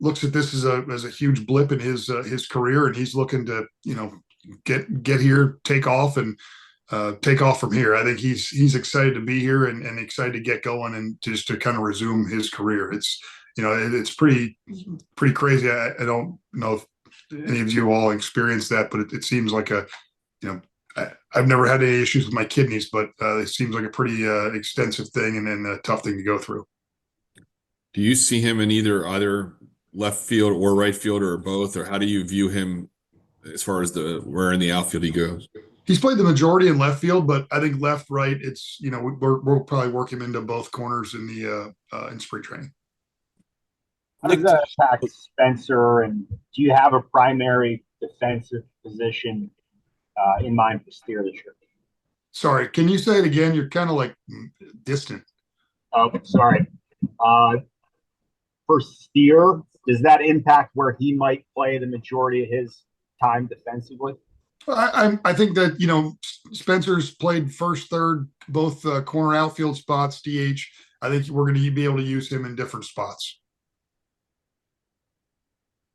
looks at this as a huge blip in his career, and he's looking to get here, take off, and take off from here. I think he's excited to be here and excited to get going and just to kind of resume his career. It's pretty crazy. I don't know if any of you all experienced that, but it seems like I've never had any issues with my kidneys, but it seems like a pretty extensive thing and a tough thing to go through. Do you see him in either left field or right field or both, or how do you view him as far as where in the outfield he goes? He's played the majority in left field, but I think left, right, we'll probably work him into both corners in spring training. How does that impact Spencer? And do you have a primary defensive position in mind for Steer this year? Sorry, can you say it again? You're kind of like distant. Oh, sorry. For Steer, does that impact where he might play the majority of his time defensively? I think that Spencer's played first, third, both corner outfield spots, DH. I think we're going to be able to use him in different spots.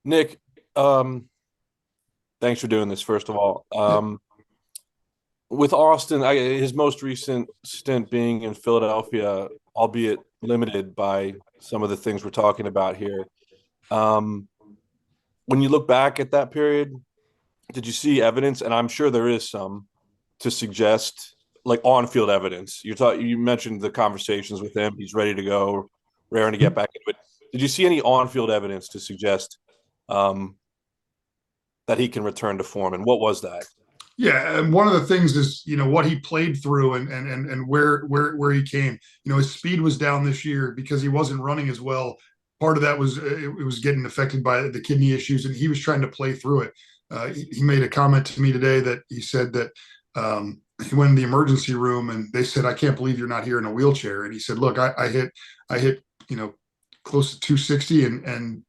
Nick, thanks for doing this, first of all. With Austin, his most recent stint being in Philadelphia, albeit limited by some of the things we're talking about here. When you look back at that period, did you see evidence, and I'm sure there is some, to suggest like on-field evidence? You mentioned the conversations with him. He's ready to go, raring to get back into it. Did you see any on-field evidence to suggest that he can return to form, and what was that? Yeah, and one of the things is what he played through and where he came. His speed was down this year because he wasn't running as well. Part of that was it was getting affected by the kidney issues, and he was trying to play through it. He made a comment to me today that he said that he went in the emergency room and they said, "I can't believe you're not here in a wheelchair." And he said, "Look, I hit close to 260 and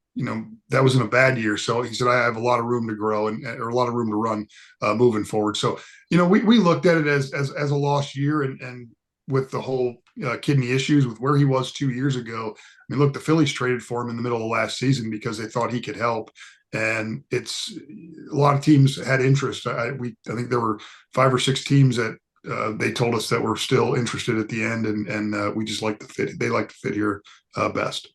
that was in a bad year." So he said, "I have a lot of room to grow or a lot of room to run moving forward." So, we looked at it as a lost year and with the whole kidney issues with where he was 2 years ago. I mean, look, the Phillies traded for him in the middle of last season because they thought he could help. And it's a lot of teams had interest. I think there were 5 or 6 teams that they told us that were still interested at the end. And we just like the fit. They like the fit here best.